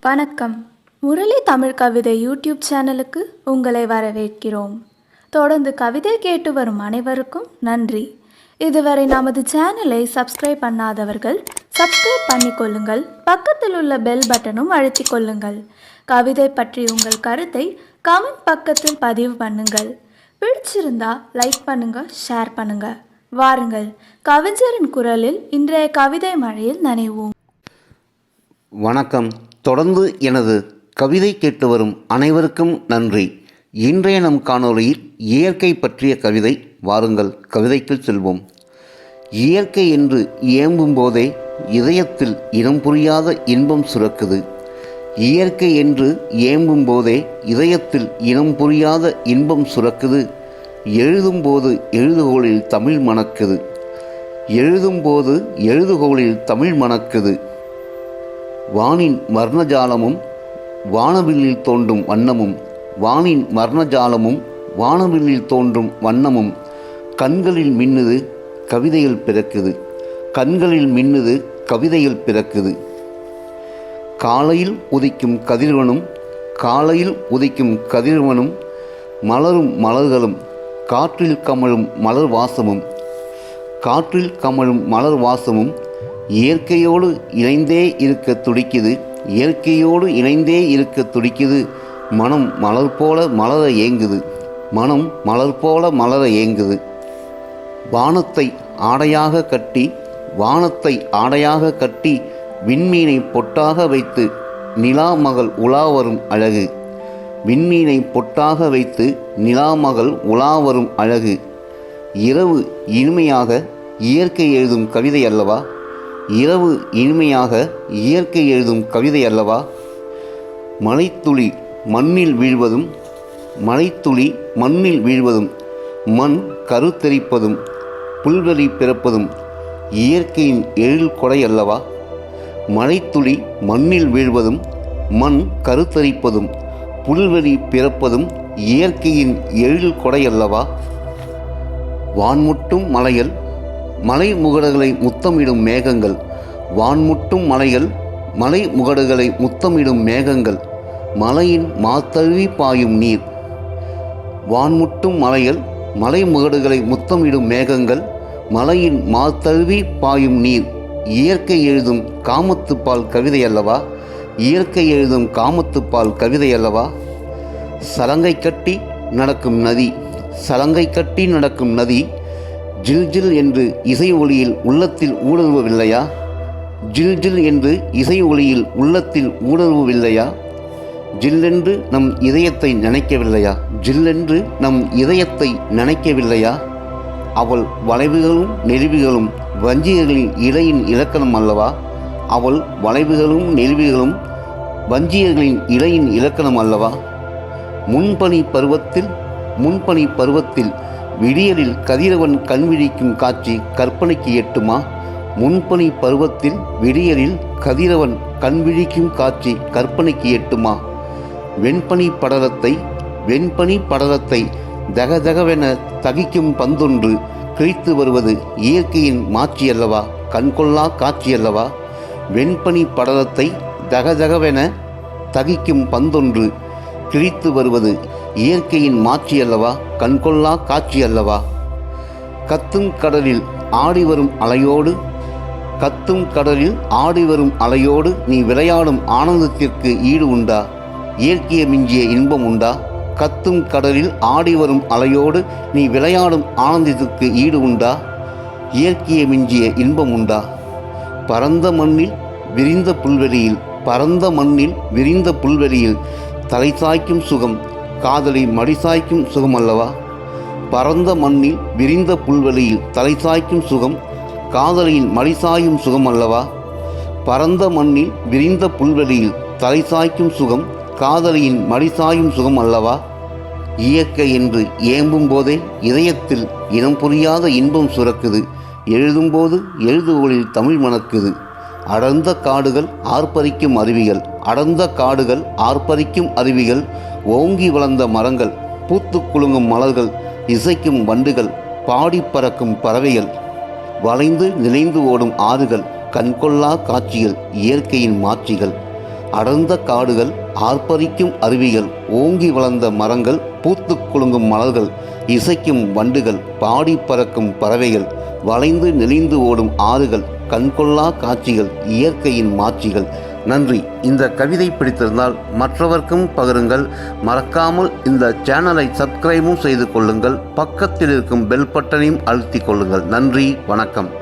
வணக்கம். முரளி தமிழ் கவிதை யூடியூப் சேனலுக்கு உங்களை வரவேற்கிறோம். தொடர்ந்து கவிதை கேட்டு வரும் அனைவருக்கும் நன்றி. இதுவரை நமது சேனலை சப்ஸ்கிரைப் பண்ணாதவர்கள் சப்ஸ்கிரைப் பண்ணிக்கொள்ளுங்கள். பக்கத்தில் உள்ள பெல் பட்டனும் அழுத்திக் கொள்ளுங்கள். கவிதை பற்றி உங்கள் கருத்தை கமெண்ட் பக்கத்தில் பதிவு பண்ணுங்கள். பிடிச்சிருந்தா லைக் பண்ணுங்க, ஷேர் பண்ணுங்க. வாருங்கள், கவிஞரின் குரலில் இன்றைய கவிதை மழையில் நனைவோம். வணக்கம். தொடர்ந்து எனது கவிதை கேட்டு வரும் அனைவருக்கும் நன்றி. இன்றைய நம் காணொளியில் இயற்கை பற்றிய கவிதை. வாருங்கள், கவிதைக்கு செல்வோம். இயற்கை என்று ஏம்பும் போதே இதயத்தில் இனம் புரியாத இன்பம் சுரக்குது. இயற்கை என்று ஏம்பும் போதே இதயத்தில் இனம் புரியாத இன்பம் சுரக்குது. எழுதும்போது எழுதுகோளில் தமிழ் மணக்குது. எழுதும்போது எழுதுகோளில் தமிழ் மணக்குது. வானின் வர்ணஜாலமும் வானவில்லில் தோன்றும் வண்ணமும், வானின் வர்ணஜாலமும் வானவில்லில் தோன்றும் வண்ணமும் கண்களில் மின்னுது, கவிதையில் பிறக்குது. கண்களில் மின்னுது, கவிதையில் பிறக்குது. காலையில் உதிக்கும் கதிரவனும், காலையில் உதிக்கும் கதிரவனும், மலரும் மலர்களும், காற்றில் கமழும் மலர் வாசமும், காற்றில் கமழும் மலர் வாசமும் இயற்கையோடு இணைந்தே இருக்க துடிக்குது. இயற்கையோடு இணைந்தே இருக்க துடிக்குது. மனம் மலர் போல மலர ஏங்குது. மனம் மலர் போல மலர ஏங்குது. வானத்தை ஆடையாக கட்டி, வானத்தை ஆடையாக கட்டி விண்மீனை பொட்டாக வைத்து நிலாமகள் உலாவரும் அழகு. விண்மீனை பொட்டாக வைத்து நிலாமகள் உலாவரும் அழகு. இரவு இனிமையாக இயற்கை எழுதும் கவிதை அல்லவா? இரவு இனிமையாக இயற்கை எழுதும் கவிதை அல்லவா? மழைத்துளி மண்ணில் வீழ்வதும், மழைத்துளி மண்ணில் வீழ்வதும், மண் கருத்தரிப்பதும், புல்வெளி பிறப்பதும் இயற்கையின் எழில் கொடை அல்லவா? மழைத்துளி மண்ணில் வீழ்வதும், மண் கருத்தரிப்பதும், புல்வெளி பிறப்பதும் இயற்கையின் எழில் கொடை அல்லவா? வான்முட்டும் மலைகள், மலை முகடுகளை முத்தமிடும் மேகங்கள். வான்முட்டும் மலைகள், மலை முகடுகளை முத்தமிடும் மேகங்கள். மலையின் மாத்தழுவி பாயும் நீர். வான்முட்டும் மலைகள், மலை முகடுகளை முத்தமிடும் மேகங்கள். மலையின் மாத்தழுவி பாயும் நீர் இயற்கை எழுதும் காமத்துப்பால் கவிதை அல்லவா? இயற்கை எழுதும் காமத்துப்பால் கவிதை அல்லவா? சலங்கை கட்டி நடக்கும் நதி, சலங்கை கட்டி நடக்கும் நதி ஜில் ஜில் என்று இசை ஒளியில் உள்ளத்தில் ஊடுருவவில்லையா? ஜில் ஜில் என்று இசை ஒளியில் உள்ளத்தில் ஊடுருவவில்லையா? ஜில்லென்று நம் இதயத்தை நினைக்கவில்லையா? ஜில்லென்று நம் இதயத்தை நினைக்கவில்லையா? அவள் வளைவுகளும் நெளிவுகளும் வஞ்சியர்களின் இடையின் இலக்கணம் அல்லவா? அவள் வளைவுகளும் நெளிவுகளும் வஞ்சியர்களின் இடையின் இலக்கணம் அல்லவா? முன்பனி பருவத்தில், முன்பனி பருவத்தில் விடியலில் கதிரவன் கண்விழிக்கும் காட்சி கற்பனைக்கு எட்டுமா? முன்பனி பருவத்தில் விடியலில் கதிரவன் கண்விழிக்கும் காட்சி கற்பனைக்கு எட்டுமா? வெண்பனி படலத்தை, வெண்பனி படலத்தை தகதகவென தகிக்கும் பந்தொன்று கிழித்து வருவது இயற்கையின் மாட்சி அல்லவா? கண்கொள்ளா காட்சி அல்லவா? வெண்பனி படலத்தை தகதகவென தகிக்கும் பந்தொன்று கிழித்து வருவது இயற்கையின் மாட்சி அல்லவா? கண்கொள்ளா காட்சி அல்லவா? கத்தும் கடலில் ஆடி வரும் அலையோடு, கத்தும் கடலில் ஆடி வரும் அலையோடு நீ விளையாடும் ஆனந்தத்திற்கு ஈடு உண்டா? இயற்கையை மிஞ்சிய இன்பம் உண்டா? கத்தும் கடலில் ஆடி வரும் அலையோடு நீ விளையாடும் ஆனந்தத்திற்கு ஈடு உண்டா? இயற்கையை மிஞ்சிய இன்பம் உண்டா? பரந்த மண்ணில் விரிந்த புல்வெளியில், பரந்த மண்ணில் விரிந்த புல்வெளியில் தலை சாய்க்கும் சுகம் காதலை மடிசாய்க்கும் சுகம் அல்லவா? பரந்த மண்ணில் விரிந்த புல்வெளியில் தலை சாய்க்கும் சுகம் காதலியின் மடிசாயும் சுகம் அல்லவா? பரந்த மண்ணில் விரிந்த புல்வெளியில் தலை சாய்க்கும் சுகம் காதலியின் மடிசாயும் சுகம் அல்லவா? இயற்கை என்று ஏம்பும் போதே இதயத்தில் இனம் புரியாத இன்பம் சுரக்குது. எழுதும்போது எழுதுகோளில் தமிழ் மணக்குது. அடர்ந்த காடுகள் ஆர்ப்பரிக்கும் அருவிகள், அடர்ந்த காடுகள் ஆர்ப்பரிக்கும் அருவிகள், ஓங்கி வளர்ந்த மரங்கள், பூத்து குலுங்கும் மலர்கள், இசைக்கும் வண்டுகள், பாடி பறக்கும் பறவைகள், வளைந்து நினைந்து ஓடும் ஆறுகள், கண்கொள்ளா காட்சிகள், இயற்கையின் மாட்சிகள். அடர்ந்த காடுகள், ஆர்ப்பரிக்கும் அருவிகள், ஓங்கி வளர்ந்த மரங்கள், பூத்து குலுங்கும் மலர்கள், இசைக்கும் வண்டுகள், பாடி பறக்கும் பறவைகள், வளைந்து நெளிந்து ஓடும் ஆறுகள், கண்கொள்ளா காட்சிகள், இயற்கையின் மாட்சிகள். நன்றி. இந்த கவிதை பிடித்திருந்தால் மற்றவர்க்கும் பகிருங்கள். மறக்காமல் இந்த சேனலை சப்ஸ்கிரைபும் செய்து கொள்ளுங்கள். பக்கத்தில் இருக்கும் பெல் பட்டனையும் அழுத்திக் கொள்ளுங்கள். நன்றி, வணக்கம்.